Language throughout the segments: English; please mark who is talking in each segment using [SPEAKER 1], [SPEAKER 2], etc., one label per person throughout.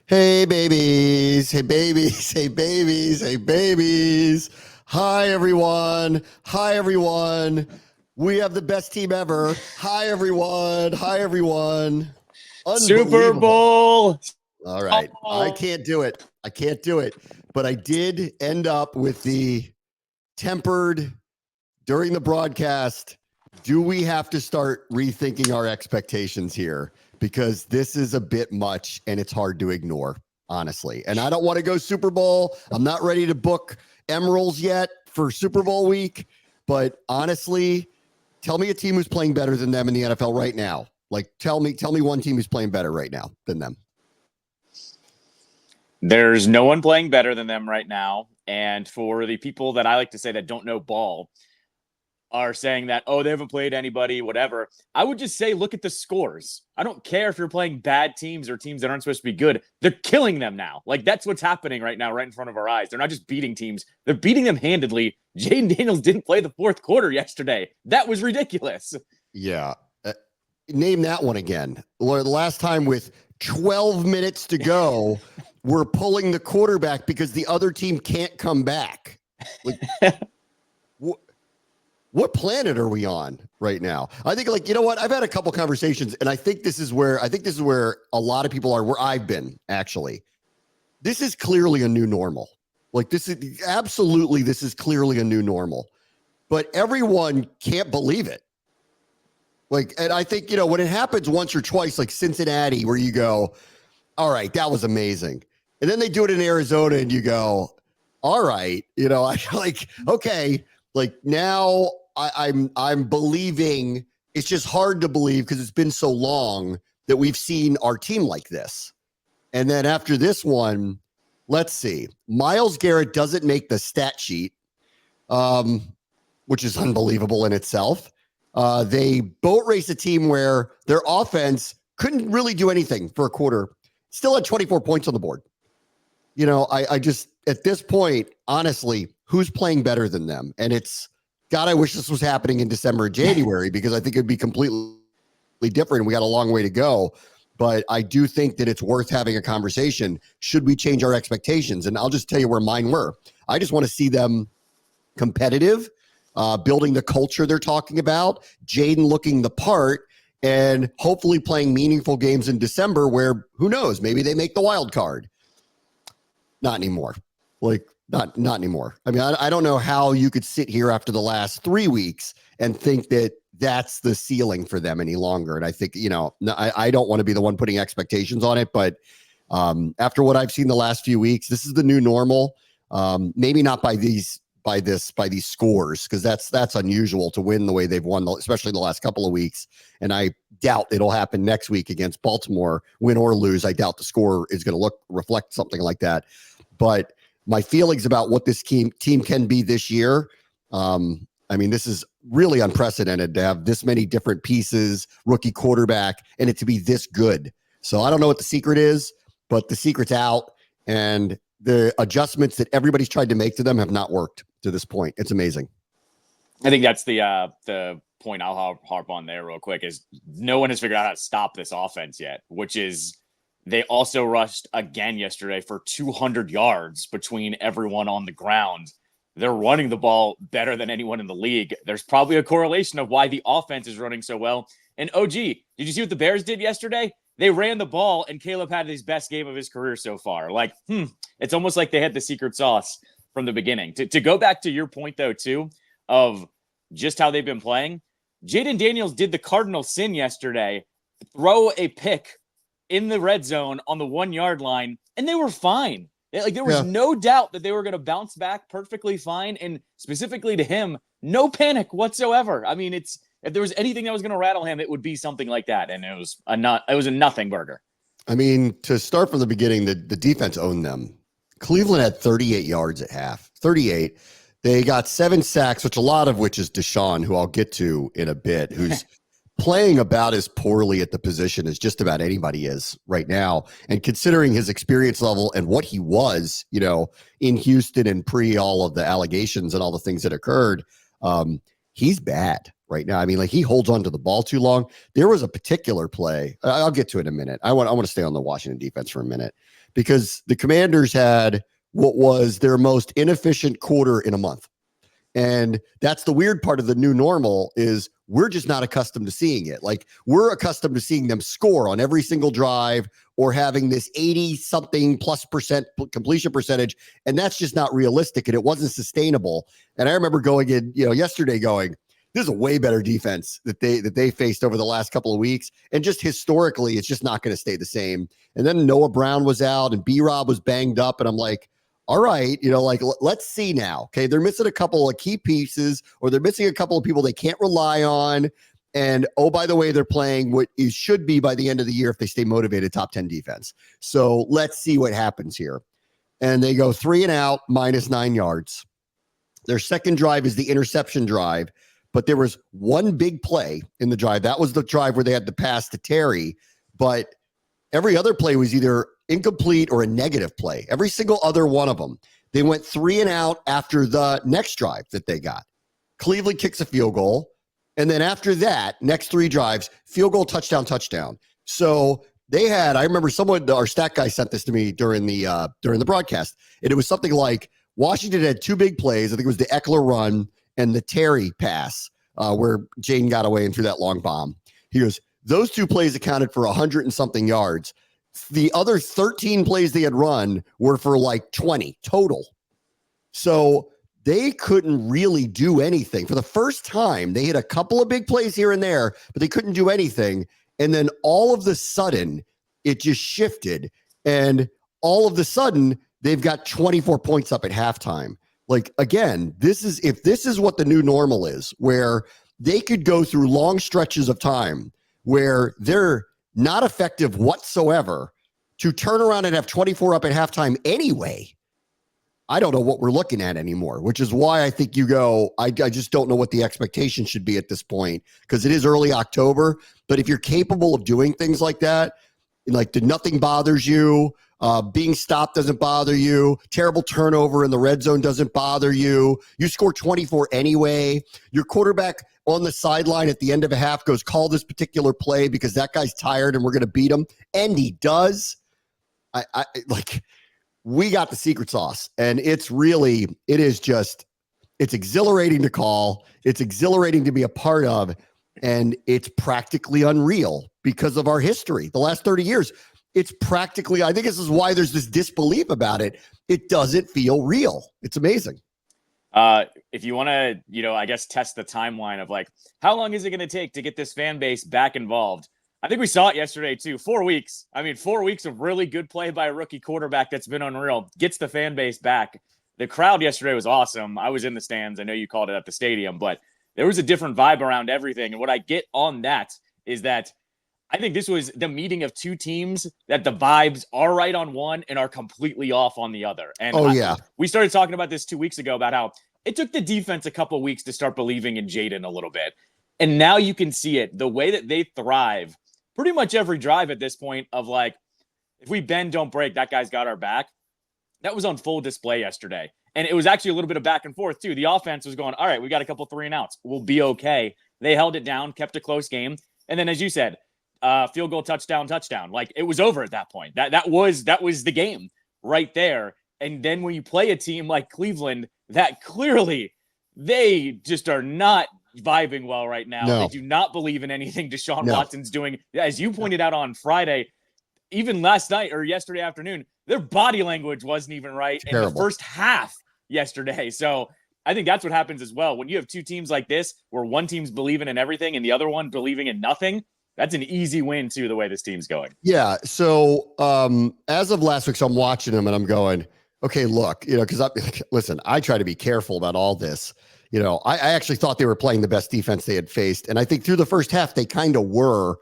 [SPEAKER 1] Hey babies, hey babies, hey babies, hey babies. Hi everyone. Hi everyone. We have the best team ever. Hi everyone. Hi everyone.
[SPEAKER 2] Super
[SPEAKER 1] Unbelievable.
[SPEAKER 2] Bowl.
[SPEAKER 1] All right. I can't do it. I can't do it. But I did end up with the tempered during the broadcast. Do we have to start rethinking our expectations here? Because this is a bit much and it's hard to ignore, honestly. And I don't want to go Super Bowl. I'm not ready to book Emeralds yet for Super Bowl week. But honestly, tell me a team who's playing better than them in the NFL right now. Like, tell me one team who's playing better right now than them.
[SPEAKER 2] There's no one playing better than them right now. And for the people that I like to say that don't know ball, are saying that, oh, they haven't played anybody, whatever. I would just say, look at the scores. I don't care if you're playing bad teams or teams that aren't supposed to be good. They're killing them now. Like, that's what's happening right now, right in front of our eyes. They're not just beating teams, they're beating them handedly. Jaden Daniels didn't play the fourth quarter yesterday. That was ridiculous.
[SPEAKER 1] Yeah. Name that one again. The last time with 12 minutes to go, we're pulling the quarterback because the other team can't come back. Like, what planet are we on right now? I think, like, you know what? I've had a couple conversations, and I think this is where a lot of people are, where I've been, actually. This is clearly a new normal. Like, this is clearly a new normal. But everyone can't believe it. Like, and I think, when it happens once or twice, like Cincinnati, where you go, all right, that was amazing. And then they do it in Arizona and you go, all right, I like, okay, like now I'm believing. It's just hard to believe because it's been so long that we've seen our team like this. And then after this one, let's see. Myles Garrett doesn't make the stat sheet, which is unbelievable in itself. They boat race a team where their offense couldn't really do anything for a quarter. Still had 24 points on the board. I just, at this point, honestly, who's playing better than them? And it's, God, I wish this was happening in December or January because I think it'd be completely different. We got a long way to go. But I do think that it's worth having a conversation. Should we change our expectations? And I'll just tell you where mine were. I just want to see them competitive, building the culture they're talking about, Jaden looking the part, and hopefully playing meaningful games in December where, who knows, maybe they make the wild card. Not anymore. Like, not anymore. I mean, I don't know how you could sit here after the last 3 weeks and think that that's the ceiling for them any longer. And I think, I don't want to be the one putting expectations on it, but after what I've seen the last few weeks, this is the new normal. Maybe not by these scores, because that's unusual to win the way they've won, especially the last couple of weeks. And I doubt it'll happen next week against Baltimore, win or lose. I doubt the score is going to reflect something like that. But my feelings about what this team can be this year, I mean, this is really unprecedented to have this many different pieces, rookie quarterback, and it to be this good. So I don't know what the secret is, but the secret's out, and the adjustments that everybody's tried to make to them have not worked to this point. It's amazing.
[SPEAKER 2] I think that's the point I'll harp on there real quick is no one has figured out how to stop this offense yet, which is they also rushed again yesterday for 200 yards between everyone on the ground. They're running the ball better than anyone in the league. There's probably a correlation of why the offense is running so well. And OG, did you see what the Bears did yesterday? They ran the ball, and Caleb had his best game of his career so far. Like, it's almost like they had the secret sauce from the beginning. To go back to your point, though, too, of just how they've been playing, Jaden Daniels did the cardinal sin yesterday, throw a pick in the red zone on the 1 yard line, and they were fine. There was no doubt that they were going to bounce back perfectly fine. And specifically to him, no panic whatsoever. I mean, if there was anything that was going to rattle him, it would be something like that. And it was a nothing burger.
[SPEAKER 1] I mean, to start from the beginning, the defense owned them. Cleveland had 38 yards at half, 38. They got 7 sacks, which a lot of which is Deshaun, who I'll get to in a bit, who's playing about as poorly at the position as just about anybody is right now. And considering his experience level and what he was, in Houston and pre all of the allegations and all the things that occurred, he's bad. right now. I mean, like he holds on to the ball too long. There was a particular play. I'll get to it in a minute. I want to stay on the Washington defense for a minute because the Commanders had what was their most inefficient quarter in a month. And that's the weird part of the new normal is we're just not accustomed to seeing it. Like we're accustomed to seeing them score on every single drive or having this 80 something plus percent completion percentage. And that's just not realistic. And it wasn't sustainable. And I remember going in, yesterday going, this is a way better defense that they faced over the last couple of weeks. And just historically, it's just not going to stay the same. And then Noah Brown was out and B-Rob was banged up. And I'm like, all right, let's see now. Okay. They're missing a couple of key pieces or they're missing a couple of people they can't rely on. And oh, by the way, they're playing what it should be by the end of the year if they stay motivated, top 10 defense. So let's see what happens here. And they go 3 and out, -9 yards. Their second drive is the interception drive, but there was one big play in the drive. That was the drive where they had the pass to Terry, but every other play was either incomplete or a negative play. Every single other one of them. They went 3 and out after the next drive that they got. Cleveland kicks a field goal. And then after that, next 3 drives, field goal, touchdown. So they had, I remember our stat guy sent this to me during the broadcast. And it was something like Washington had 2 big plays. I think it was the Eckler run and the Terry pass where Jane got away and threw that long bomb. He goes, those 2 plays accounted for 100 and something yards. The other 13 plays they had run were for like 20 total. So they couldn't really do anything. For the first time, they hit a couple of big plays here and there, but they couldn't do anything. And then all of the sudden, it just shifted. And all of the sudden, they've got 24 points up at halftime. Like, again, if this is what the new normal is, where they could go through long stretches of time where they're not effective whatsoever to turn around and have 24 up at halftime anyway. I don't know what we're looking at anymore, which is why I think you go, I just don't know what the expectation should be at this point because it is early October. But if you're capable of doing things like that, like nothing bothers you, being stopped doesn't bother you, terrible turnover in the red zone doesn't bother you, you score 24 anyway, your quarterback on the sideline at the end of a half goes, call this particular play because that guy's tired and we're going to beat him. And he does. We got the secret sauce and it's exhilarating to call. It's exhilarating to be a part of. And it's practically unreal because of our history. The last 30 years, it's practically, I think this is why there's this disbelief about it. It doesn't feel real. It's amazing.
[SPEAKER 2] If you want to, I guess test the timeline of like, how long is it going to take to get this fan base back involved? I think we saw it yesterday too. 4 weeks. 4 weeks of really good play by a rookie quarterback that's been unreal. Gets the fan base back. The crowd yesterday was awesome. I was in the stands. I know you called it at the stadium, but there was a different vibe around everything. And what I get on that is that I think this was the meeting of 2 teams that the vibes are right on one and are completely off on the other. And we started talking about this 2 weeks ago about how it took the defense a couple of weeks to start believing in Jaden a little bit. And now you can see it, the way that they thrive pretty much every drive at this point of like, if we bend, don't break, that guy's got our back. That was on full display yesterday. And it was actually a little bit of back and forth too. The offense was going, all right, we got a couple 3 and outs. We'll be okay. They held it down, kept a close game. And then, as you said, field goal, touchdown. Like it was over at that point. That was the game right there. And then when you play a team like Cleveland, that clearly they just are not vibing well right now.
[SPEAKER 1] No.
[SPEAKER 2] They do not believe in anything Deshaun Watson's doing. As you pointed out on Friday, even last night or yesterday afternoon, their body language wasn't even right in the first half yesterday. So I think that's what happens as well. When you have 2 teams like this, where one team's believing in everything and the other one believing in nothing, that's an easy win too, the way this team's going.
[SPEAKER 1] Yeah. So as of last week, so I'm watching them and I'm going, okay, look, because listen, I try to be careful about all this. I actually thought they were playing the best defense they had faced. And I think through the first half, they kind of were.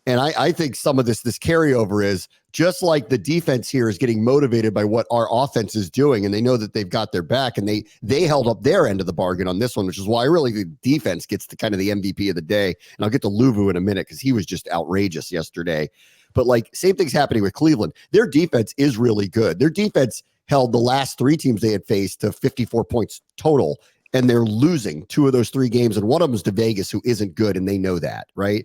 [SPEAKER 1] And I think some of this carryover is just like the defense here is getting motivated by what our offense is doing. And they know that they've got their back and they held up their end of the bargain on this one, which is why I really think defense gets the kind of the MVP of the day. And I'll get to Luvu in a minute because he was just outrageous yesterday. But like same thing's happening with Cleveland. Their defense is really good. Their defense held the last 3 teams they had faced to 54 points total. and they're losing 2 of those 3 games, and one of them is to Vegas, who isn't good, and they know that, right?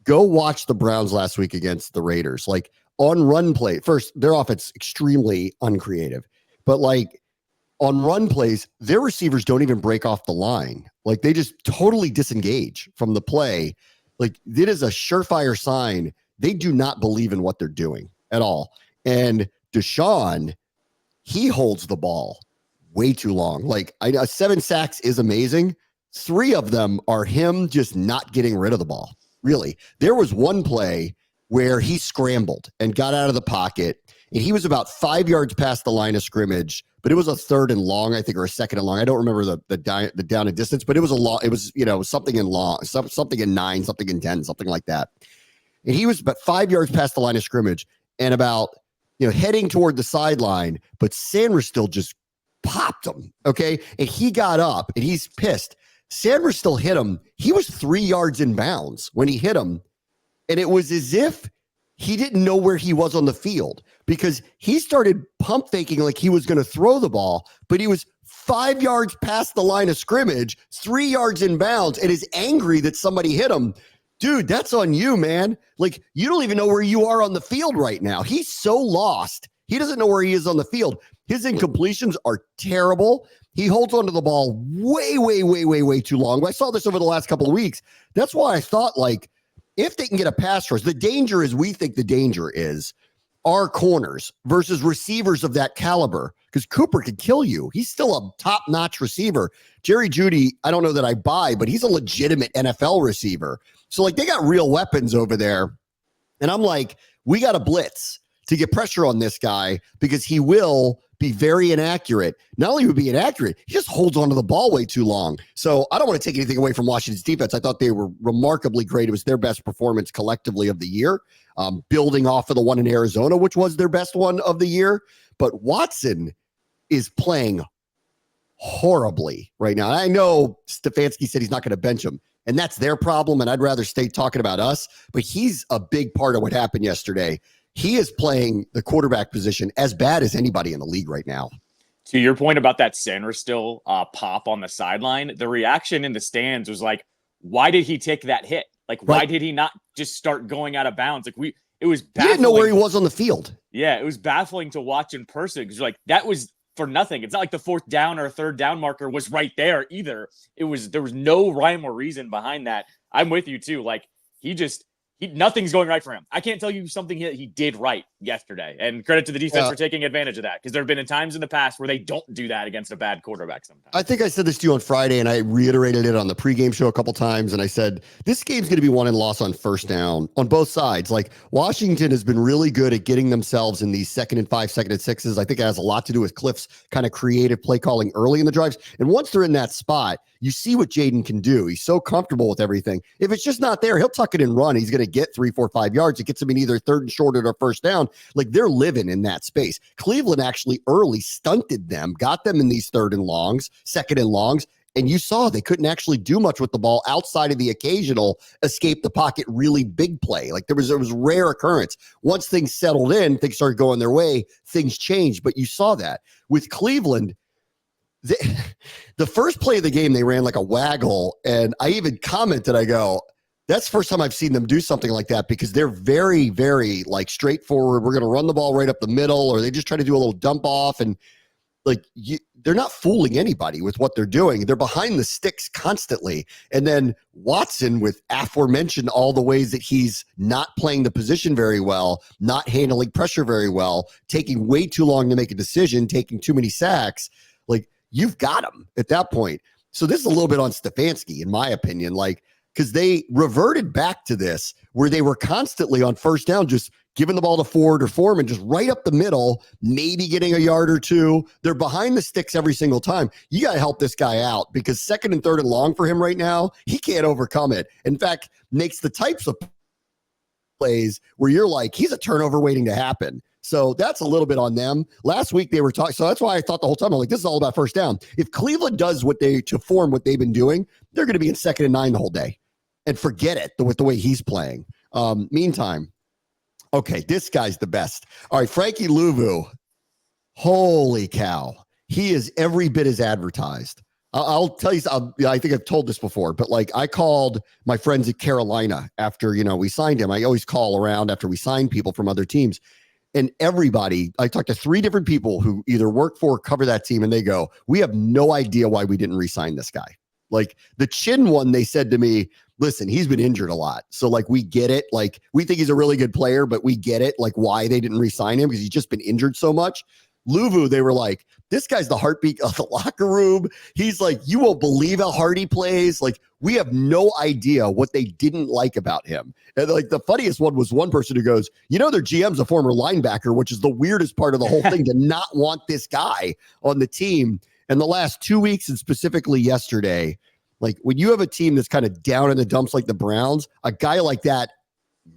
[SPEAKER 1] Go watch the Browns last week against the Raiders. Like, on run play, first, their offense extremely uncreative, but like on run plays, their receivers don't even break off the line. Like, they just totally disengage from the play. Like, it is a surefire sign they do not believe in what they're doing at all. And Deshaun, he holds the ball way too long. Like, 7 sacks is amazing. 3 of them are him just not getting rid of the ball. Really. There was one play where he scrambled and got out of the pocket, and he was about 5 yards past the line of scrimmage, but it was a 3rd and long, I think, or a 2nd and long. I don't remember the down and distance, but it was a long. It was, something in long, something in 9, something in 10, something like that. And he was about 5 yards past the line of scrimmage and about, heading toward the sideline, but Sanders still just popped him. Okay. And he got up and he's pissed. Sanders still hit him. He was 3 yards in bounds when he hit him. And it was as if he didn't know where he was on the field, because he started pump faking like he was going to throw the ball, but he was 5 yards past the line of scrimmage, 3 yards in bounds, and is angry that somebody hit him. Dude, that's on you, man. Like, you don't even know where you are on the field right now. He's so lost. He doesn't know where he is on the field. His incompletions are terrible. He holds onto the ball way too long. I saw this over the last couple of weeks. That's why I thought, like, if they can get a pass rush, the danger is, we think the danger is our corners versus receivers of that caliber, because Cooper could kill you. He's still a top-notch receiver. Jerry Jeudy, I don't know that I buy, but he's a legitimate NFL receiver. So, like, they got real weapons over there. And I'm like, we got to blitz to get pressure on this guy, because he will be very inaccurate. Not only would he be inaccurate, he just holds onto the ball way too long. So I don't want to take anything away from Washington's defense. I thought they were remarkably great. It was their best performance collectively of the year, building off of the one in Arizona, which was their best one of the year. But Watson is playing horribly right now. And I know Stefanski said he's not going to bench him, and that's their problem, and I'd rather stay talking about us. But he's a big part of what happened yesterday. He is playing the quarterback position as bad as anybody in the league right now.
[SPEAKER 2] To your point about that Sanders still pop on the sideline, the reaction in the stands was like, why did he take that hit? Like, why did he not just start going out of bounds? Like, it was baffling.
[SPEAKER 1] He didn't know where he was on the field.
[SPEAKER 2] Yeah, it was baffling to watch in person, because like, that was for nothing. It's not like the 4th down or 3rd down marker was right there either. There was no rhyme or reason behind that. I'm with you too. Like, nothing's going right for him. I can't tell you something he did right yesterday. And credit to the defense for taking advantage of that, because there have been times in the past where they don't do that against a bad quarterback sometimes.
[SPEAKER 1] I think I said this to you on Friday, and I reiterated it on the pregame show a couple times, and I said, this game's going to be won and lost on first down on both sides. Like, Washington has been really good at getting themselves in these 2nd and 5, 2nd and 6s. I think it has a lot to do with Cliff's kind of creative play calling early in the drives. And once they're in that spot, you see what Jaden can do. He's so comfortable with everything. If it's just not there, he'll tuck it and run. He's going to get 3, 4, 5 yards. It gets him in either 3rd and short or first down. Like, they're living in that space. Cleveland actually early stunted them, got them in these 3rd and longs, 2nd and longs, and you saw they couldn't actually do much with the ball outside of the occasional escape the pocket really big play. Like, there was rare occurrence. Once things settled in, things started going their way, things changed. But you saw that with Cleveland. The first play of the game, they ran like a waggle, and I even commented, I go, that's the first time I've seen them do something like that, because they're very, very like straightforward. We're going to run the ball right up the middle, or they just try to do a little dump off, and like, they're not fooling anybody with what they're doing. They're behind the sticks constantly. And then Watson, with aforementioned all the ways that he's not playing the position very well, not handling pressure very well, taking way too long to make a decision, taking too many sacks, like, you've got him at that point. So this is a little bit on Stefanski, in my opinion, like, because they reverted back to this where they were constantly on first down, just giving the ball to Ford or Foreman, just right up the middle, maybe getting a yard or two. They're behind the sticks every single time. You got to help this guy out, because 2nd and 3rd and long for him right now, he can't overcome it. In fact, makes the types of plays where you're like, he's a turnover waiting to happen. So that's a little bit on them. Last week they were talking. So that's why I thought the whole time, I'm like, this is all about first down. If Cleveland does to form what they've been doing, they're going to be in 2nd and 9 the whole day, and forget it with the way he's playing. Meantime, okay, this guy's the best. All right, Frankie Luvu. Holy cow. He is every bit as advertised. I'll tell you, I think I've told this before, but like I called my friends at Carolina after, we signed him. I always call around after we sign people from other teams. And I talked to 3 different people who either work for or cover that team, and they go, we have no idea why we didn't re-sign this guy. Like the Chin one, they said to me, listen, he's been injured a lot. So like, we get it. Like we think he's a really good player, but we get it. Like why they didn't re-sign him because he's just been injured so much. Luvu, they were like, this guy's the heartbeat of the locker room. He's like, you won't believe how hard he plays. Like we have no idea what they didn't like about him. And like the funniest one was one person who goes, their GM's a former linebacker, which is the weirdest part of the whole thing to not want this guy on the team. And the last 2 weeks and specifically yesterday, like when you have a team that's kind of down in the dumps like the Browns, a guy like that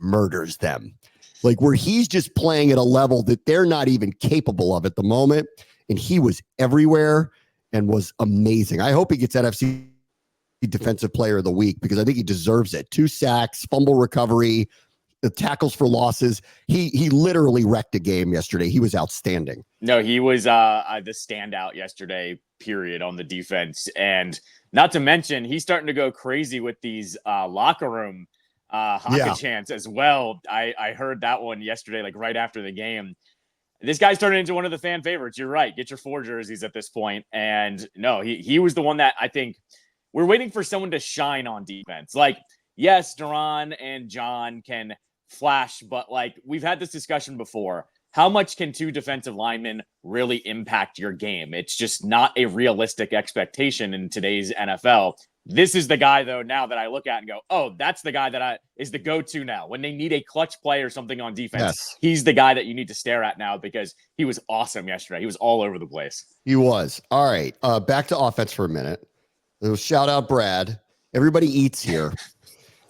[SPEAKER 1] murders them. Like where he's just playing at a level that they're not even capable of at the moment. And he was everywhere and was amazing. I hope he gets NFC Defensive Player of the Week because I think he deserves it. 2 sacks, fumble recovery, the tackles for losses. He literally wrecked a game yesterday. He was outstanding.
[SPEAKER 2] No, he was the standout yesterday, period, on the defense. And not to mention, he's starting to go crazy with these locker room Haka chants as well. I heard that one yesterday, like right after the game. This guy's turning into one of the fan favorites. You're right. Get your 4 jerseys at this point. And no, he was the one that I think we're waiting for someone to shine on defense. Like, yes, Duran and John can flash, but like we've had this discussion before. How much can 2 defensive linemen really impact your game? It's just not a realistic expectation in today's NFL. This is the guy, though, now that I look at and go, oh, that's the guy that is the go-to now. When they need a clutch play or something on defense, yes, he's the guy that you need to stare at now because he was awesome yesterday. He was all over the place.
[SPEAKER 1] He was. All right, back to offense for a minute. Shout out Brad. Everybody eats here.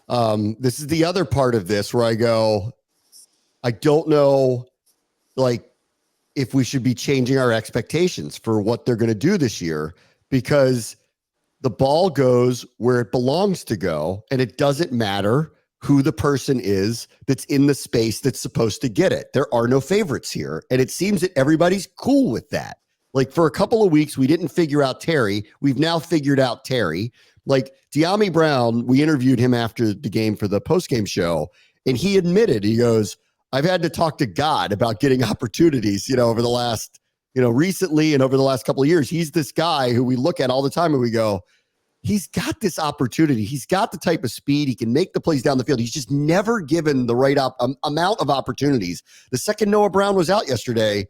[SPEAKER 1] This is the other part of this where I go, I don't know, like, if we should be changing our expectations for what they're going to do this year because the ball goes where it belongs to go, and it doesn't matter who the person is that's in the space that's supposed to get it. There are no favorites here, and it seems that everybody's cool with that. Like for a couple of weeks, we didn't figure out Terry. We've now figured out Terry. Like De'Ami Brown, we interviewed him after the game for the postgame show, and he admitted, he goes, I've had to talk to God about getting opportunities, over the last, recently and over the last couple of years. He's this guy who we look at all the time and we go, he's got this opportunity. He's got the type of speed. He can make the plays down the field. He's just never given the right amount of opportunities. The second Noah Brown was out yesterday,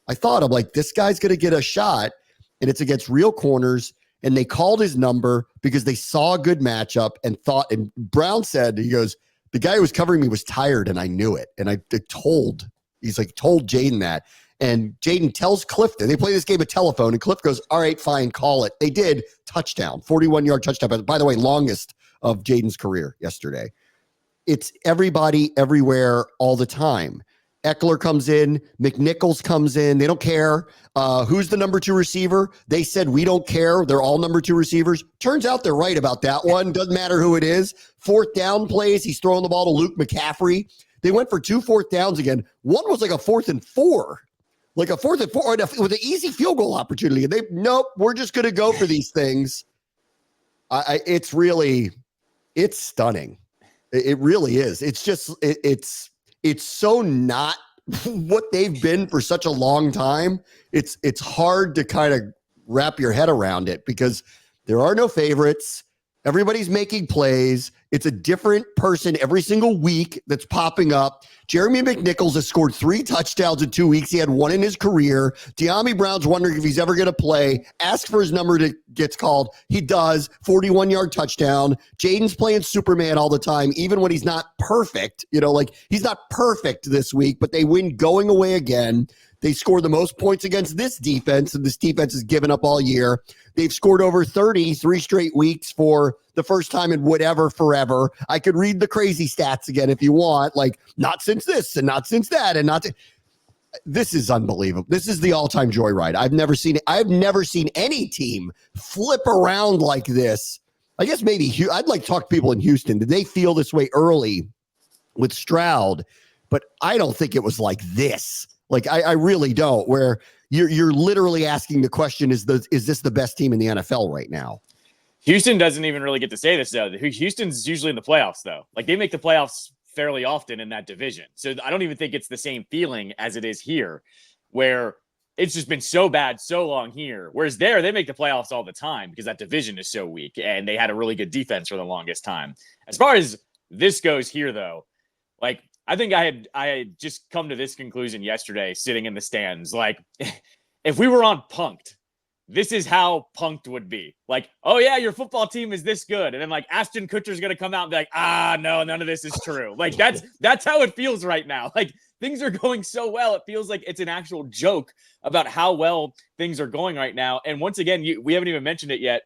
[SPEAKER 1] I thought, I'm like, this guy's going to get a shot, and it's against real corners. And they called his number because they saw a good matchup and thought, and Brown said, he goes, the guy who was covering me was tired and I knew it. And I told Jaden that. And Jaden tells Clifton, they play this game of telephone, and Cliff goes, all right, fine, call it. They did. Touchdown, 41-yard touchdown. But by the way, longest of Jaden's career yesterday. It's everybody, everywhere, all the time. Eckler comes in. McNichols comes in. They don't care. Who's the number 2 receiver? They said, we don't care. They're all number 2 receivers. Turns out they're right about that one. Doesn't matter who it is. 4th down plays. He's throwing the ball to Luke McCaffrey. They went for 2 4th downs again. One was like a 4th and 4. Like a 4th and 4 with an easy field goal opportunity. And nope, we're just going to go for these things. It's stunning. It really is. It's just, it's so not what they've been for such a long time. It's hard to kind of wrap your head around it because there are no favorites. Everybody's making plays. It's a different person every single week that's popping up. Jeremy McNichols has scored 3 touchdowns in 2 weeks. He had 1 in his career. De'Ami Brown's wondering if he's ever going to play. Ask for his number to gets called. He does. 41-yard touchdown. Jaden's playing Superman all the time, even when he's not perfect. He's not perfect this week, but they win going away again. They score the most points against this defense, and this defense has given up all year. They've scored over 30 3 straight weeks for the first time in forever. I could read the crazy stats again if you want, like not since this and not since that and not. This is unbelievable. This is the all-time joyride. I've never seen any team flip around like this. I guess maybe I'd like to talk to people in Houston. Did they feel this way early with Stroud? But I don't think it was like this. Like I really don't. Where you're literally asking the question: is this the best team in the NFL right now?
[SPEAKER 2] Houston doesn't even really get to say this though. Houston's usually in the playoffs though. Like they make the playoffs fairly often in that division. So I don't even think it's the same feeling as it is here, where it's just been so bad so long here. Whereas there, they make the playoffs all the time because that division is so weak and they had a really good defense for the longest time. As far as this goes here though, like I think I had just come to this conclusion yesterday sitting in the stands. Like if we were on Punk'd, this is how Punk'd would be. Like, oh yeah, your football team is this good. And then like Ashton Kutcher's going to come out and be like, no, none of this is true. Like that's how it feels right now. Like things are going so well. It feels like it's an actual joke about how well things are going right now. And once again, we haven't even mentioned it yet.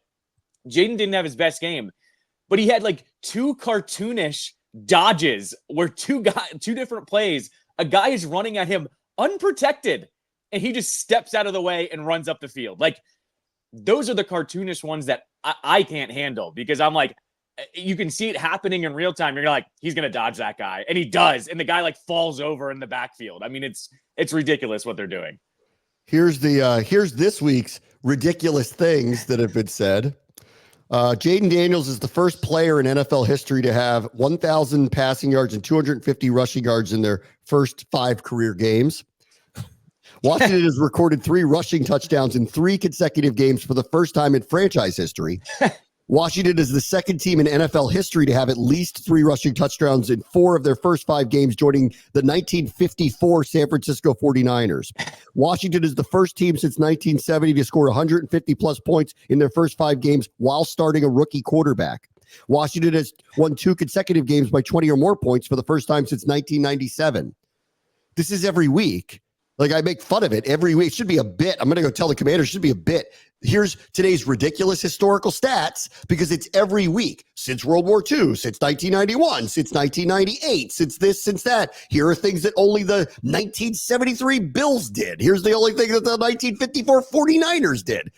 [SPEAKER 2] Jaden didn't have his best game, but he had like two cartoonish dodges where two different plays. A guy is running at him unprotected and he just steps out of the way and runs up the field. Like those are the cartoonish ones that I can't handle because I'm like, you can see it happening in real time. You're like, he's going to dodge that guy. And he does. And the guy like falls over in the backfield. I mean, it's ridiculous what they're doing.
[SPEAKER 1] Here's this week's ridiculous things that have been said. Jaden Daniels is the first player in NFL history to have 1,000 passing yards and 250 rushing yards in their first 5 career games. Washington has recorded 3 rushing touchdowns in 3 consecutive games for the first time in franchise history. Washington is the second team in NFL history to have at least 3 rushing touchdowns in 4 of their first 5 games, joining the 1954 San Francisco 49ers. Washington is the first team since 1970 to score 150-plus points in their first 5 games while starting a rookie quarterback. Washington has won 2 consecutive games by 20 or more points for the first time since 1997. This is every week. Like, I make fun of it every week. It should be a bit. I'm going to go tell the Commanders, it should be a bit. Here's today's ridiculous historical stats because it's every week since World War II, since 1991, since 1998, since this, since that. Here are things that only the 1973 Bills did. Here's the only thing that the 1954 49ers did.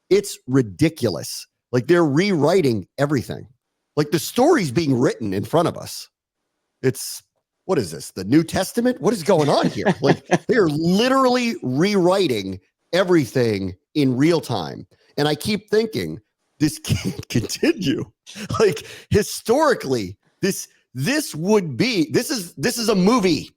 [SPEAKER 1] It's ridiculous. Like, they're rewriting everything. Like, the story's being written in front of us. It's, what is this? The New Testament? What is going on here? Like, they're literally rewriting everything in real time. And I keep thinking this can't continue. Like, historically, this is a movie.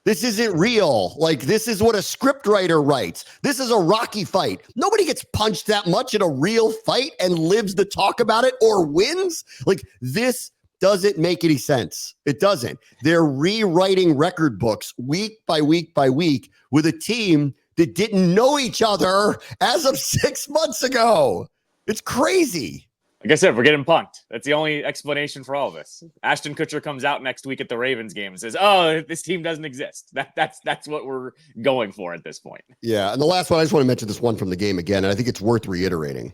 [SPEAKER 1] This isn't real. Like, this is what a scriptwriter writes. This is a Rocky fight. Nobody gets punched that much in a real fight and lives to talk about it or wins. Like, this doesn't make any sense. It doesn't. They're rewriting record books week by week by week with a team that didn't know each other as of 6 months ago. It's crazy.
[SPEAKER 2] Like I said, we're getting punked. That's the only explanation for all of this. Ashton Kutcher comes out next week at the Ravens game and says, "Oh, this team doesn't exist." That's what we're going for at this point.
[SPEAKER 1] Yeah, and the last one, I just want to mention this one from the game again, and I think it's worth reiterating.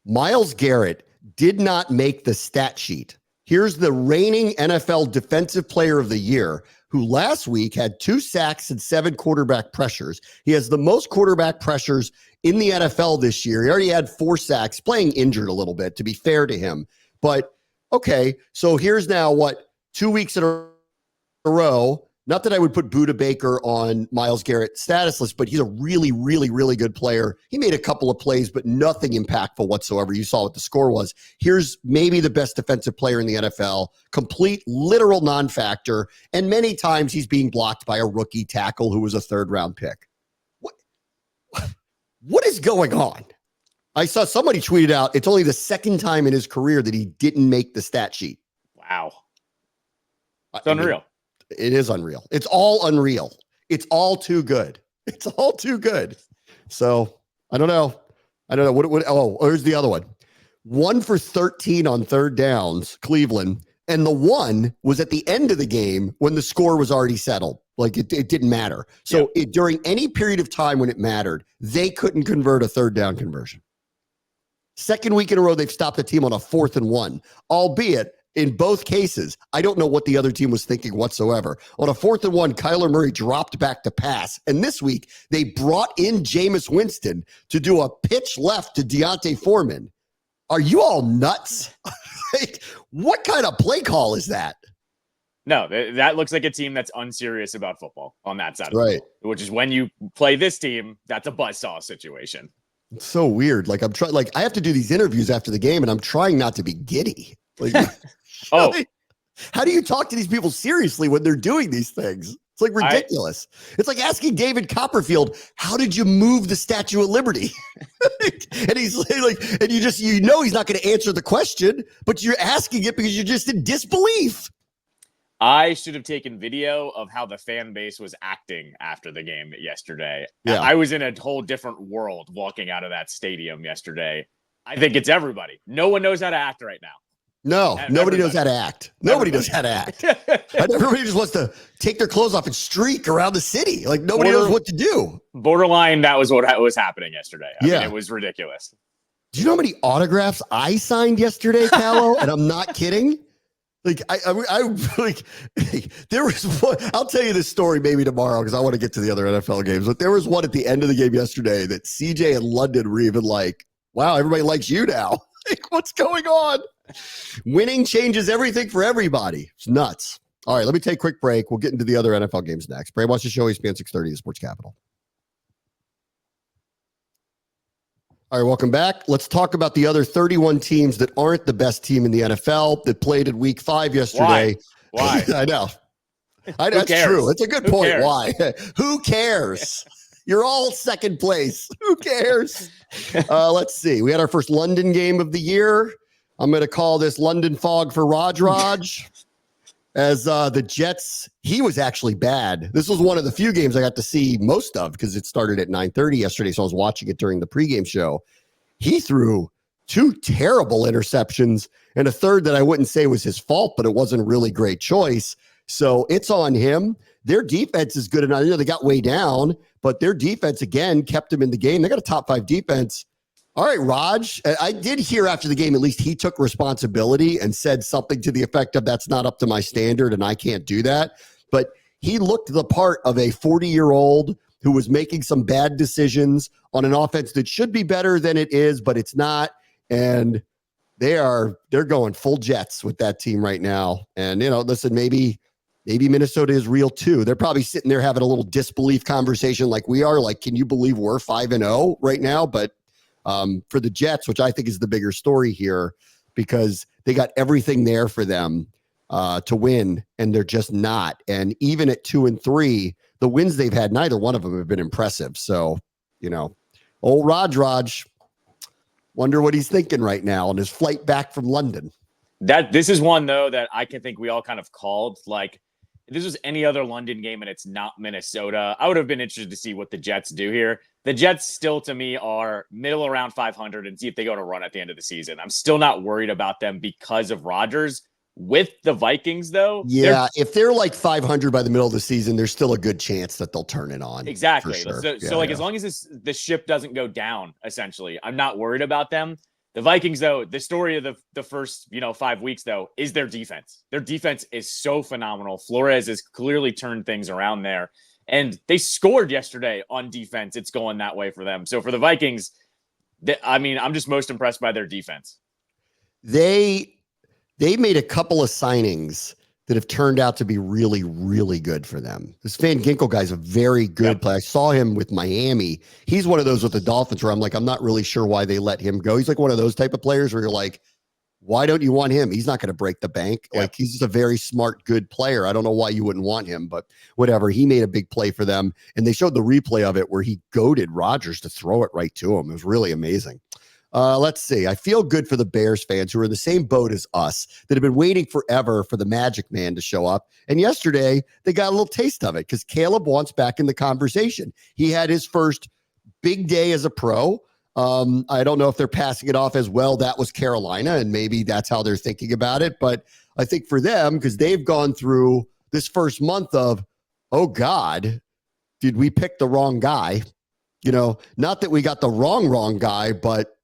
[SPEAKER 1] Myles Garrett did not make the stat sheet. Here's the reigning NFL Defensive Player of the Year, who last week had 2 sacks and 7 quarterback pressures. He has the most quarterback pressures in the NFL this year. He already had 4 sacks, playing injured a little bit, to be fair to him. But, okay, so here's now, 2 weeks in a row. Not that I would put Budda Baker on Myles Garrett's status list, but he's a really, really, really good player. He made a couple of plays, but nothing impactful whatsoever. You saw what the score was. Here's maybe the best defensive player in the NFL, complete literal non-factor, and many times he's being blocked by a rookie tackle who was a 3rd-round pick. What is going on? I saw somebody tweeted out it's only the 2nd time in his career that he didn't make the stat sheet.
[SPEAKER 2] Wow. It's unreal.
[SPEAKER 1] It is unreal. It's all unreal. It's all too good. It's all too good. So I don't know. Here's the other one. 1 for 13 on 3rd downs, Cleveland. And the one was at the end of the game when the score was already settled. Like, it didn't matter. So during any period of time when it mattered, they couldn't convert a 3rd down conversion. 2nd week in a row, they've stopped the team on a 4th and 1, albeit in both cases, I don't know what the other team was thinking whatsoever. On a 4th and 1, Kyler Murray dropped back to pass. And this week, they brought in Jameis Winston to do a pitch left to Deontay Foreman. Are you all nuts? Like, what kind of play call is that?
[SPEAKER 2] No, that looks like a team that's unserious about football on that side of
[SPEAKER 1] right.
[SPEAKER 2] the which is when you play this team, that's a buzzsaw situation.
[SPEAKER 1] It's so weird. Like I'm trying, like I have to do these interviews after the game and I'm trying not to be giddy. Like, how do you talk to these people seriously when they're doing these things? It's like ridiculous. It's like asking David Copperfield, how did you move the Statue of Liberty? And he's like, and you know he's not going to answer the question, but you're asking it because you're just in disbelief.
[SPEAKER 2] I should have taken video of how the fan base was acting after the game yesterday.
[SPEAKER 1] Yeah.
[SPEAKER 2] I was in a whole different world walking out of that stadium yesterday. I think it's everybody. No one knows how to act right now.
[SPEAKER 1] No, nobody knows how to act. Nobody knows how to act. Everybody just wants to take their clothes off and streak around the city. Like nobody knows what to do.
[SPEAKER 2] Borderline, that was what was happening yesterday. I mean, it was ridiculous.
[SPEAKER 1] Do you know how many autographs I signed yesterday, Callow? And I'm not kidding. Like I like there was one. I'll tell you this story maybe tomorrow because I want to get to the other NFL games. But there was one at the end of the game yesterday that CJ and London were even like, "Wow, everybody likes you now." Like, what's going on? Winning changes everything for everybody. It's nuts. All right, let me take a quick break. We'll get into the other NFL games next. Bray wants to show ESPN 630, the Sports Capital. All right, welcome back. Let's talk about the other 31 teams that aren't the best team in the NFL that played in Week 5 yesterday.
[SPEAKER 2] Why?
[SPEAKER 1] I know. That's true. It's a good point.
[SPEAKER 2] Cares?
[SPEAKER 1] Why? Who cares? You're all second place. Who cares? Let's see. We had our first London game of the year. I'm going to call this London Fog for Raj. As the Jets, he was actually bad. This was one of the few games I got to see most of because it started at 9:30 yesterday, so I was watching it during the pregame show. He threw 2 terrible interceptions and a third that I wouldn't say was his fault, but it wasn't a really great choice. So it's on him. Their defense is good enough. You know, they got way down, but their defense, again, kept them in the game. They got a top 5 defense. All right, Raj, I did hear after the game, at least he took responsibility and said something to the effect of that's not up to my standard and I can't do that. But he looked the part of a 40-year-old who was making some bad decisions on an offense that should be better than it is, but it's not. And they're going full Jets with that team right now. And, you know, listen, maybe Minnesota is real too. They're probably sitting there having a little disbelief conversation like we are. Like, can you believe we're 5-0 right now? But for the Jets, which I think is the bigger story here, because they got everything there for them to win, and they're just not. And even at 2-3, the wins they've had, neither one of them have been impressive. So, you know, old Raj, wonder what he's thinking right now on his flight back from London.
[SPEAKER 2] This is one, though, that I can think we all kind of called. Like, if this was any other London game and it's not Minnesota, I would have been interested to see what the Jets do here. The Jets still, to me, are middle around 500 and see if they go to run at the end of the season. I'm still not worried about them because of Rodgers. With the Vikings, though,
[SPEAKER 1] yeah, if they're like 500 by the middle of the season, there's still a good chance that they'll turn it on.
[SPEAKER 2] Exactly.
[SPEAKER 1] Sure.
[SPEAKER 2] So as long as the ship doesn't go down, essentially, I'm not worried about them. The Vikings, though, the story of the first 5 weeks, though, is their defense. Their defense is so phenomenal. Flores has clearly turned things around there. And they scored yesterday on defense. It's going that way for them. So for the Vikings, I'm just most impressed by their defense.
[SPEAKER 1] They made a couple of signings that have turned out to be really, really good for them. This Van Ginkel guy's a very good player. I saw him with Miami. He's one of those with the Dolphins where I'm like, I'm not really sure why they let him go. He's like one of those type of players where you're like, why don't you want him? He's not going to break the bank. Yeah. Like, he's just a very smart, good player. I don't know why you wouldn't want him, but whatever. He made a big play for them, and they showed the replay of it where he goaded Rodgers to throw it right to him. It was really amazing. Let's see. I feel good for the Bears fans who are in the same boat as us that have been waiting forever for the Magic Man to show up. And yesterday, they got a little taste of it because Caleb wants back in the conversation. He had his first big day as a pro. I don't know if they're passing it off as well. That was Carolina, and maybe that's how they're thinking about it. But I think for them, because they've gone through this first month of, oh, God, did we pick the wrong guy? You know, not that we got the wrong guy, but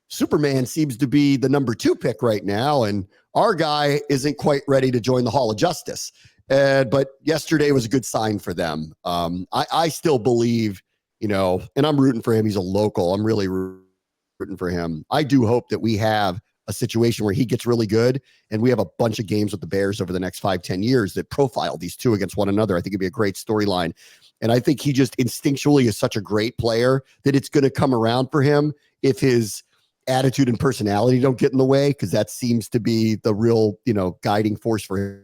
[SPEAKER 1] Superman seems to be the number 2 pick right now, and our guy isn't quite ready to join the Hall of Justice. But yesterday was a good sign for them. I still believe, you know, and I'm rooting for him. He's a local. I'm really rooting for him. I do hope that we have a situation where he gets really good. And we have a bunch of games with the Bears over the next 5-10 years that profile these two against one another. I think it'd be a great storyline. And I think he just instinctually is such a great player that it's going to come around for him if his attitude and personality don't get in the way, because that seems to be the real, guiding force for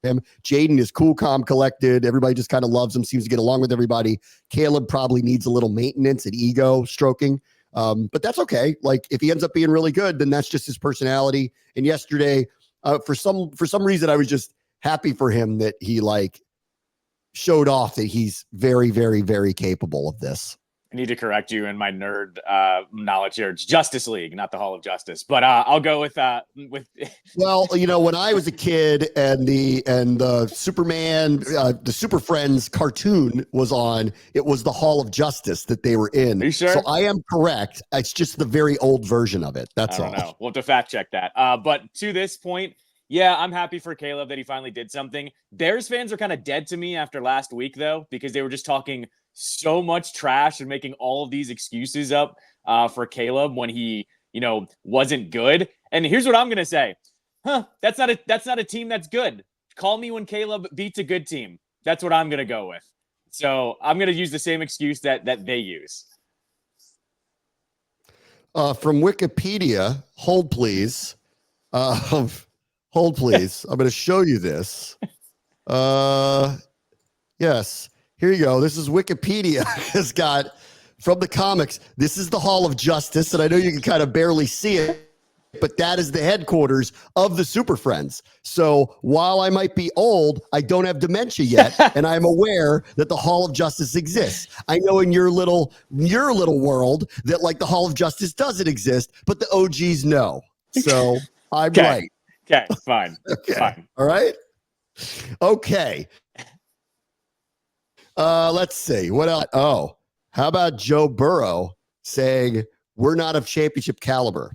[SPEAKER 1] him. Jaden is cool, calm, collected. Everybody just kind of loves him, seems to get along with everybody. Caleb probably needs a little maintenance and ego stroking. But that's okay. Like, if he ends up being really good, then that's just his personality. And yesterday, for some reason, I was just happy for him that he showed off that he's very, very, very capable of this.
[SPEAKER 2] I need to correct you in my nerd knowledge here. It's Justice League, not the Hall of Justice. But I'll go with.
[SPEAKER 1] Well, when I was a kid and the Superman, the Super Friends cartoon was on, it was the Hall of Justice that they were in.
[SPEAKER 2] Are you sure?
[SPEAKER 1] So I am correct. It's just the very old version of it. That's all.
[SPEAKER 2] I don't know. We'll have to fact check that. But to this point, yeah, I'm happy for Caleb that he finally did something. Bears fans are kind of dead to me after last week, though, because they were just talking so much trash and making all of these excuses up for Caleb when he, wasn't good. And here's what I'm going to say. That's not a team that's good. Call me when Caleb beats a good team. That's what I'm going to go with. So I'm going to use the same excuse that they use.
[SPEAKER 1] From Wikipedia, hold please. Hold please. I'm going to show you this. Yes. Here you go. This is Wikipedia. Has got from the comics. This is the Hall of Justice, and I know you can kind of barely see it, but that is the headquarters of the Super Friends. So while I might be old, I don't have dementia yet, and I'm aware that the Hall of Justice exists. I know in your little world that the Hall of Justice doesn't exist, but the OGs know. So I'm right.
[SPEAKER 2] Okay, fine.
[SPEAKER 1] Okay.
[SPEAKER 2] Fine.
[SPEAKER 1] All right. Okay. Let's see. What else? Oh, how about Joe Burrow saying we're not of championship caliber?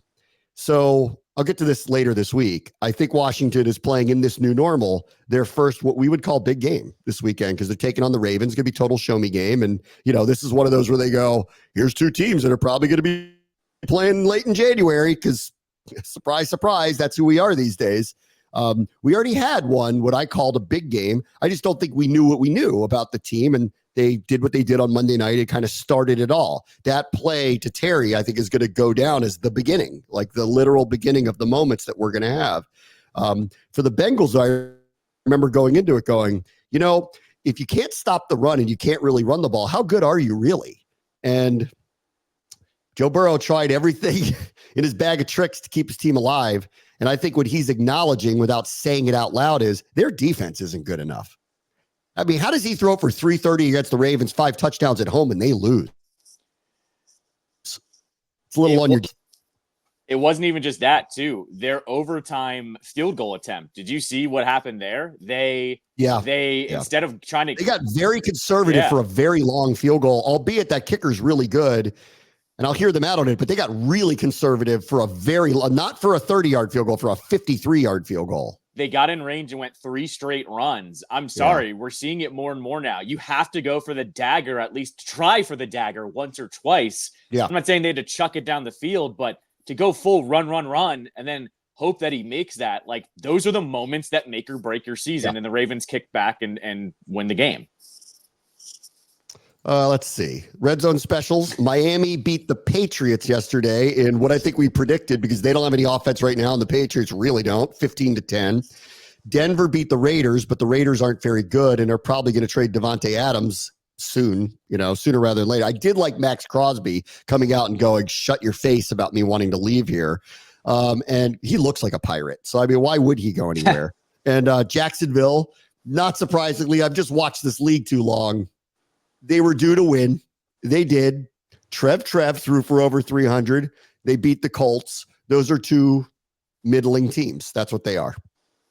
[SPEAKER 1] So I'll get to this later this week. I think Washington is playing in this new normal, their first, what we would call big game this weekend, because they're taking on the Ravens. It's going to be total show me game. And, this is one of those where they go, here's two teams that are probably going to be playing late in January because surprise, surprise, that's who we are these days. We already had one, what I called a big game. I just don't think we knew what we knew about the team, and they did what they did on Monday night. It kind of started it all. That play to Terry, I think, is going to go down as the beginning, like the literal beginning of the moments that we're going to have. For the Bengals, I remember going into it going, if you can't stop the run and you can't really run the ball, how good are you really? And Joe Burrow tried everything in his bag of tricks to keep his team alive. And I think what he's acknowledging without saying it out loud is their defense isn't good enough. I mean, how does he throw for 330 against the Ravens, 5 touchdowns at home, and they lose? It's a little on your...
[SPEAKER 2] It wasn't even just that, too. Their overtime field goal attempt. Did you see what happened there? Instead of trying to...
[SPEAKER 1] They got very conservative for a very long field goal, albeit that kicker's really good. And I'll hear them out on it, but they got really conservative for not for a 30-yard field goal, for a 53-yard field goal.
[SPEAKER 2] They got in range and went 3 straight runs. I'm sorry. We're seeing it more and more now. You have to go for the dagger, at least try for the dagger once or twice.
[SPEAKER 1] Yeah.
[SPEAKER 2] I'm not saying they had to chuck it down the field, but to go full run, and then hope that he makes that. Those are the moments that make or break your season. And the Ravens kick back and win the game.
[SPEAKER 1] Let's see. Red zone specials. Miami beat the Patriots yesterday in what I think we predicted, because they don't have any offense right now, and the Patriots really don't, 15-10. Denver beat the Raiders, but the Raiders aren't very good, and they're probably going to trade Devontae Adams soon, sooner rather than later. I did like Max Crosby coming out and going, shut your face about me wanting to leave here. And he looks like a pirate. So, I mean, why would he go anywhere? And Jacksonville, not surprisingly, I've just watched this league too long. They were due to win. They did. Trev threw for over 300. They beat the Colts. Those are two middling teams. That's what they are.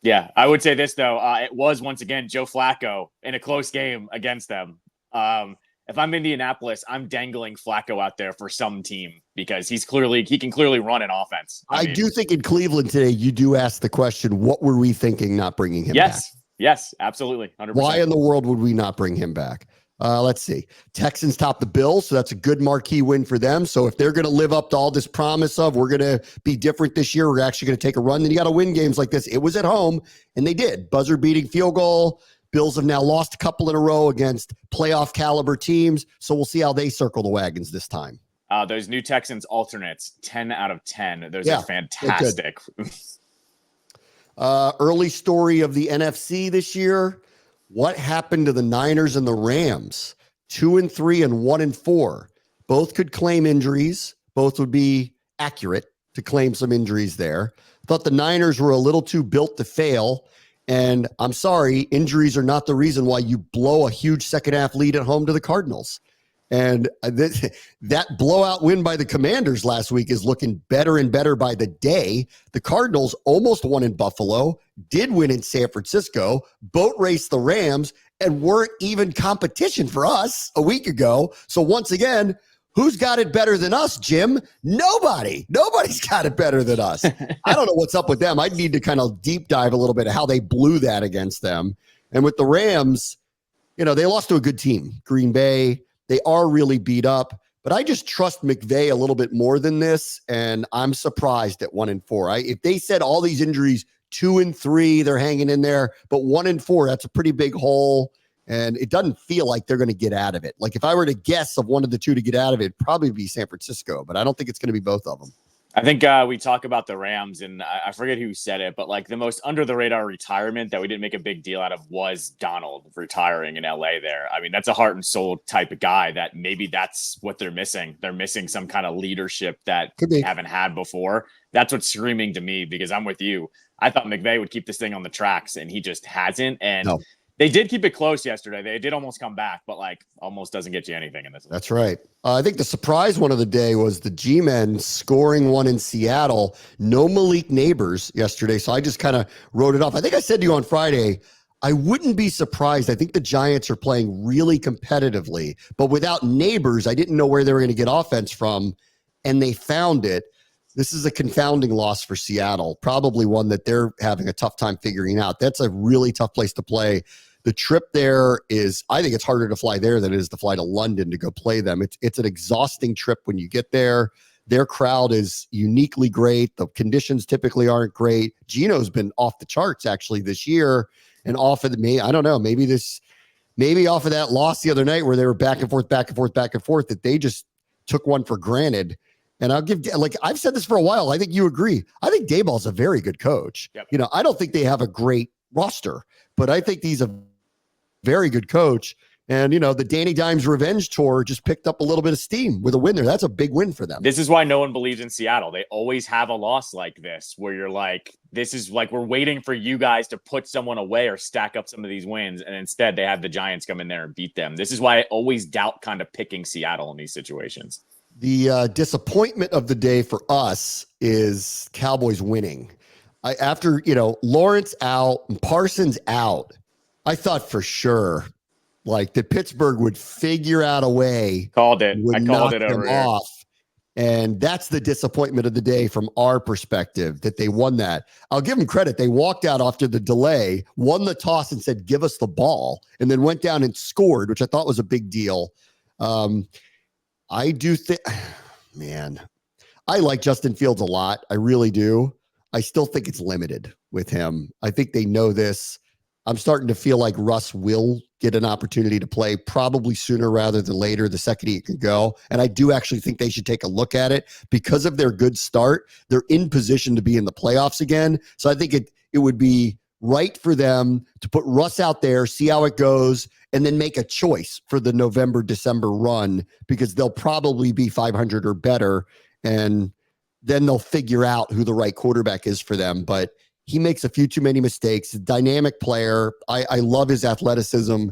[SPEAKER 2] Yeah, I would say this, though. It was, once again, Joe Flacco in a close game against them. If I'm Indianapolis, I'm dangling Flacco out there for some team because he can clearly run an offense.
[SPEAKER 1] I do think in Cleveland today, you do ask the question, what were we thinking not bringing him back?
[SPEAKER 2] Yes, absolutely. 100%.
[SPEAKER 1] Why in the world would we not bring him back? Let's see. Texans top the Bills, so that's a good marquee win for them. So if they're going to live up to all this promise of we're going to be different this year, we're actually going to take a run, then you got to win games like this. It was at home, and they did. Buzzer-beating field goal. Bills have now lost a couple in a row against playoff caliber teams, so we'll see how they circle the wagons this time.
[SPEAKER 2] Those new Texans alternates, 10 out of 10. Those are fantastic.
[SPEAKER 1] Early story of the NFC this year. What happened to the Niners and the Rams? 2-3 and 1-4. Both could claim injuries. Both would be accurate to claim some injuries there. Thought the Niners were a little too built to fail. And I'm sorry, injuries are not the reason why you blow a huge second half lead at home to the Cardinals. And that blowout win by the Commanders last week is looking better and better by the day. The Cardinals almost won in Buffalo, did win in San Francisco, boat raced the Rams, and weren't even competition for us a week ago. So once again, who's got it better than us, Jim? Nobody. Nobody's got it better than us. I don't know what's up with them. I need to kind of deep dive a little bit of how they blew that against them. And with the Rams, they lost to a good team, Green Bay. They are really beat up, but I just trust McVay a little bit more than this, and I'm surprised at 1-4. If they said all these injuries, 2-3, they're hanging in there, but 1-4, that's a pretty big hole, and it doesn't feel like they're going to get out of it. Like if I were to guess of one of the two to get out of it, it'd probably be San Francisco, but I don't think it's going to be both of them.
[SPEAKER 2] I think we talk about the Rams, and I forget who said it, but like the most under the radar retirement that we didn't make a big deal out of was Donald retiring in LA there. I mean, that's a heart and soul type of guy that maybe that's what they're missing. They're missing some kind of leadership that they haven't had before. That's what's screaming to me because I'm with you. I thought McVay would keep this thing on the tracks, and he just hasn't. And they did keep it close yesterday. They did almost come back, but like almost doesn't get you anything in this.
[SPEAKER 1] That's right. I think the surprise one of the day was the G-Men scoring one in Seattle. No Malik Neighbors yesterday, so I just kind of wrote it off. I think I said to you on Friday, I wouldn't be surprised. I think the Giants are playing really competitively, but without Neighbors, I didn't know where they were going to get offense from, and they found it. This is a confounding loss for Seattle, probably one that they're having a tough time figuring out. That's a really tough place to play. The trip there is, I think it's harder to fly there than it is to fly to London to go play them. It's an exhausting trip when you get there. Their crowd is uniquely great. The conditions typically aren't great. Gino's been off the charts actually this year and off of I don't know, maybe off of that loss the other night where they were back and forth, that they just took one for granted. And I've said this for a while. I think you agree. I think Daboll's a very good coach.
[SPEAKER 2] Yep.
[SPEAKER 1] I don't think they have a great roster, but I think he's a very good coach. And, the Danny Dimes revenge tour just picked up a little bit of steam with a win there. That's a big win for them.
[SPEAKER 2] This is why no one believes in Seattle. They always have a loss like this where you're like, this is like, we're waiting for you guys to put someone away or stack up some of these wins. And instead they have the Giants come in there and beat them. This is why I always doubt kind of picking Seattle in these situations.
[SPEAKER 1] The disappointment of the day for us is Cowboys winning. After, Lawrence out and Parsons out, I thought for sure that Pittsburgh would figure out a way.
[SPEAKER 2] Called it. I called it over here.
[SPEAKER 1] Off. And that's the disappointment of the day from our perspective, that they won that. I'll give them credit. They walked out after the delay, won the toss and said, give us the ball, and then went down and scored, which I thought was a big deal. I do think, man, I like Justin Fields a lot. I really do. I still think it's limited with him. I think they know this. I'm starting to feel like Russ will get an opportunity to play probably sooner rather than later, the second he can go. And I do actually think they should take a look at it because of their good start. They're in position to be in the playoffs again. So I think it would be right for them to put Russ out there, see how it goes, and then make a choice for the November-December run because they'll probably be 500 or better, and then they'll figure out who the right quarterback is for them. But he makes a few too many mistakes. A dynamic player. I love his athleticism,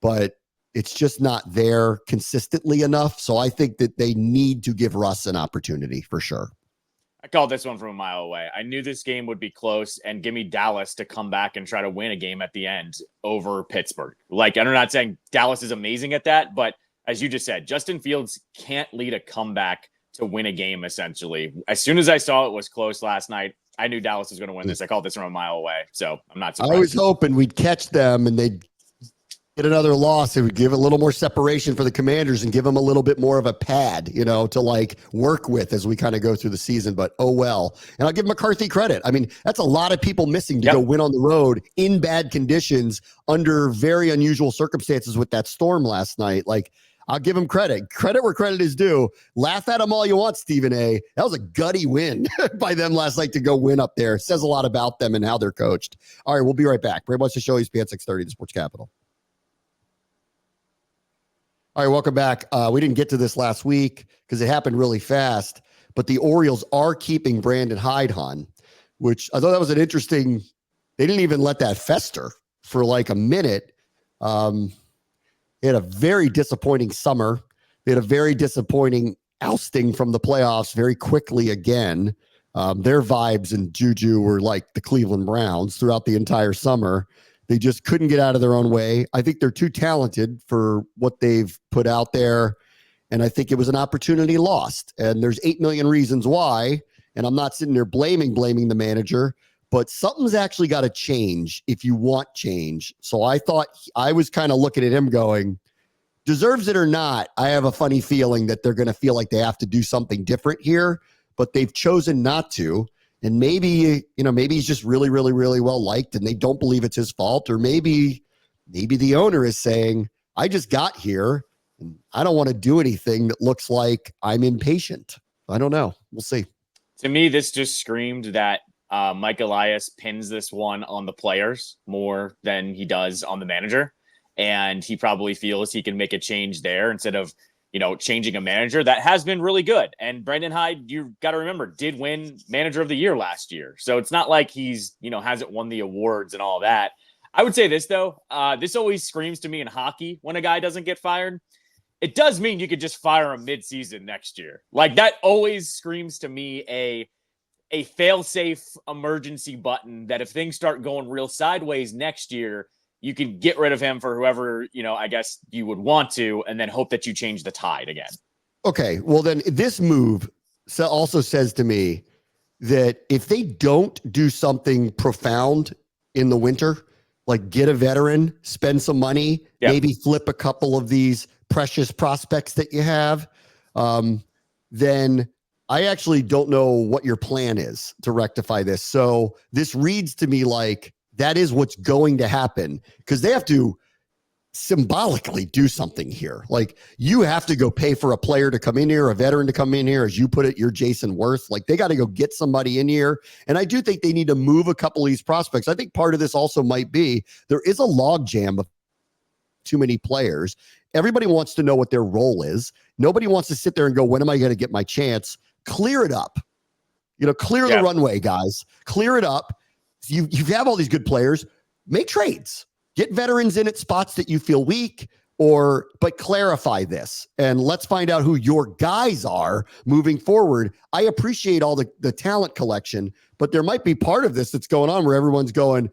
[SPEAKER 1] but it's just not there consistently enough. So I think that they need to give Russ an opportunity for sure.
[SPEAKER 2] I called this one from a mile away. I knew this game would be close, and give me Dallas to come back and try to win a game at the end over Pittsburgh. Like, I'm not saying Dallas is amazing at that, but as you just said, Justin Fields can't lead a comeback to win a game, essentially. As soon as I saw it was close last night, I knew Dallas was going to win this. I called this from a mile away, so I'm not surprised.
[SPEAKER 1] I was hoping we'd catch them and they'd get another loss, it would give a little more separation for the Commanders and give them a little bit more of a pad, to like work with as we kind of go through the season. But oh well. And I'll give McCarthy credit. I mean, that's a lot of people missing to go win on the road in bad conditions under very unusual circumstances with that storm last night. Like, I'll give him credit. Credit where credit is due. Laugh at them all you want, Stephen A. That was a gutty win by them last night to go win up there. It says a lot about them and how they're coached. All right, we'll be right back. Bram wants to show ESPN 630, the Sports Capital. All right, welcome back. We didn't get to this last week because it happened really fast, but the Orioles are keeping Brandon Hyde on, which I thought that was an interesting. They didn't even let that fester for like a minute. They had a very disappointing summer. They had a very disappointing ousting from the playoffs very quickly again. Their vibes and juju were like the Cleveland Browns throughout the entire summer. They just couldn't get out of their own way. I think they're too talented for what they've put out there. And I think it was an opportunity lost. And there's 8 million reasons why. And I'm not sitting there blaming the manager, but something's actually got to change if you want change. So I thought I was kind of looking at him going, deserves it or not, I have a funny feeling that they're going to feel like they have to do something different here, but they've chosen not to. And maybe, maybe he's just really, really, really well liked and they don't believe it's his fault. Or maybe the owner is saying, I just got here and I don't want to do anything that looks like I'm impatient. I don't know. We'll see.
[SPEAKER 2] To me, this just screamed that Mike Elias pins this one on the players more than he does on the manager. And he probably feels he can make a change there instead of, changing a manager that has been really good. And Brandon Hyde, you got to remember, did win Manager of the Year last year. So it's not like he's, hasn't won the awards and all that. I would say this, though. This always screams to me in hockey when a guy doesn't get fired. It does mean you could just fire him mid-season next year. Like, that always screams to me a fail-safe emergency button that if things start going real sideways next year, you can get rid of him for whoever, I guess you would want to, and then hope that you change the tide again.
[SPEAKER 1] Okay. Well, then this move also says to me that if they don't do something profound in the winter, like get a veteran, spend some money, maybe flip a couple of these precious prospects that you have, then I actually don't know what your plan is to rectify this. So this reads to me like that is what's going to happen because they have to symbolically do something here. Like you have to go pay for a player to come in here, a veteran to come in here. As you put it, you're Jason Worth. Like they got to go get somebody in here. And I do think they need to move a couple of these prospects. I think part of this also might be there is a logjam of too many players. Everybody wants to know what their role is. Nobody wants to sit there and go, when am I going to get my chance? Clear it up. Clear the runway, guys. Clear it up. You have all these good players. Make trades. Get veterans in at spots that you feel weak, but clarify this. And let's find out who your guys are moving forward. I appreciate all the talent collection, but there might be part of this that's going on where everyone's going,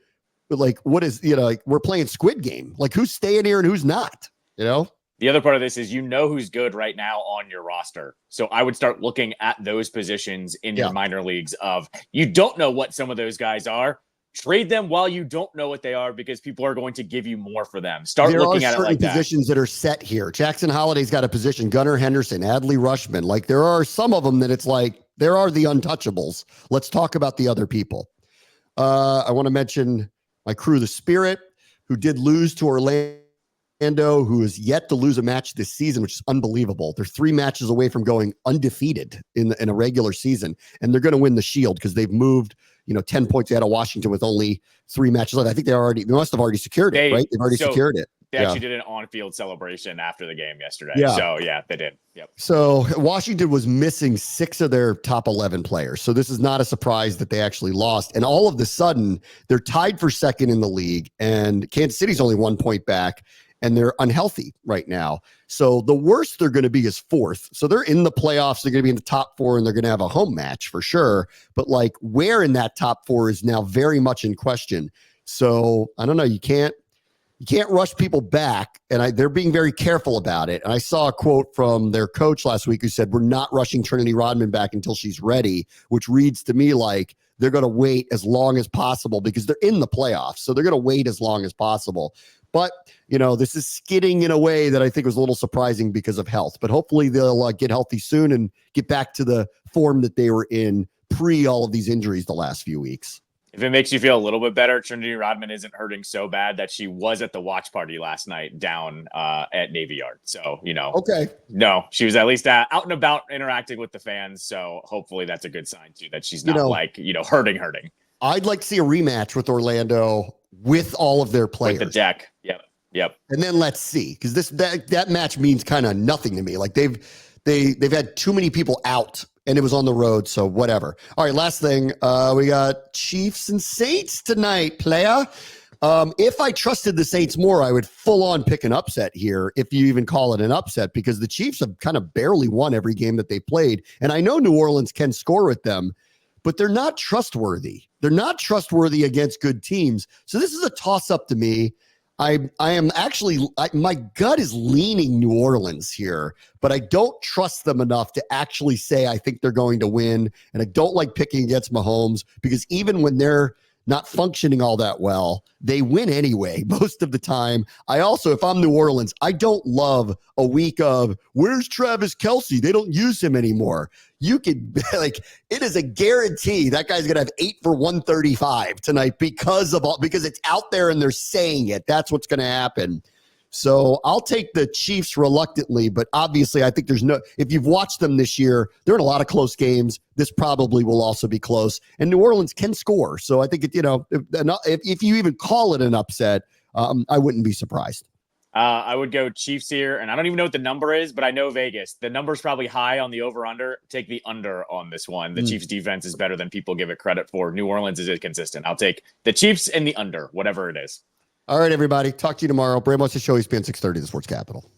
[SPEAKER 1] like, what is, like we're playing Squid Game. Like who's staying here and who's not,
[SPEAKER 2] The other part of this is who's good right now on your roster. So I would start looking at those positions in your minor leagues of you don't know what some of those guys are. Trade them while you don't know what they are because people are going to give you more for them. Start looking at it like that. There are certain positions that are set here. Jackson Holliday's got a position. Gunnar Henderson, Adley Rushman. Like there are some of them that it's like there are the untouchables. Let's talk about the other people. I want to mention my crew, the Spirit, who did lose to Orlando, who is yet to lose a match this season, which is unbelievable. They're 3 matches away from going undefeated in a regular season, and they're going to win the Shield because they've moved 10 points out of Washington with only 3 matches left. I think they must have already secured it, right? They've already secured it. They actually did an on-field celebration after the game yesterday. Yeah. So, they did. Yep.
[SPEAKER 1] So Washington was missing 6 of their top 11 players. So this is not a surprise that they actually lost. And all of a sudden, they're tied for second in the league, and Kansas City's only 1 point back, and they're unhealthy right now. So the worst they're going to be is 4th. So they're in the playoffs. They're going to be in the top 4, and they're going to have a home match for sure. But like where in that top 4 is now very much in question. So I don't know. You can't rush people back, and they're being very careful about it. And I saw a quote from their coach last week who said, we're not rushing Trinity Rodman back until she's ready, which reads to me like they're going to wait as long as possible because they're in the playoffs. So they're going to wait as long as possible. But, this is skidding in a way that I think was a little surprising because of health. But hopefully they'll get healthy soon and get back to the form that they were in pre all of these injuries the last few weeks.
[SPEAKER 2] If it makes you feel a little bit better, Trinity Rodman isn't hurting so bad that she was at the watch party last night down at Navy Yard. So,
[SPEAKER 1] Okay.
[SPEAKER 2] No, she was at least out and about interacting with the fans. So hopefully that's a good sign too, that she's not hurting.
[SPEAKER 1] I'd like to see a rematch with Orlando with all of their players.
[SPEAKER 2] With the deck. Yep.
[SPEAKER 1] And then let's see, because that match means kind of nothing to me. Like they've had too many people out. And it was on the road, so whatever. All right, last thing. We got Chiefs and Saints tonight, playa. If I trusted the Saints more, I would full on pick an upset here, if you even call it an upset, because the Chiefs have kind of barely won every game that they played. And I know New Orleans can score with them, but they're not trustworthy. They're not trustworthy against good teams. So this is a toss-up to me. I am actually, my gut is leaning New Orleans here, but I don't trust them enough to actually say I think they're going to win. And I don't like picking against Mahomes because even when they're not functioning all that well, they win anyway most of the time. I also, if I'm New Orleans, I don't love a week of where's Travis Kelce? They don't use him anymore. You could it is a guarantee that guy's gonna have 8 for 135 tonight because it's out there and they're saying it. That's what's gonna happen. So I'll take the Chiefs reluctantly, but obviously I think if you've watched them this year, they're in a lot of close games. This probably will also be close, and New Orleans can score. So I think if you even call it an upset, I wouldn't be surprised.
[SPEAKER 2] I would go Chiefs here, and I don't even know what the number is, but I know Vegas. The number's probably high on the over-under. Take the under on this one. The Chiefs' defense is better than people give it credit for. New Orleans is inconsistent. I'll take the Chiefs and the under, whatever it is.
[SPEAKER 1] All right, everybody. Talk to you tomorrow. Bram wants to show ESPN 630, the Sports Capital.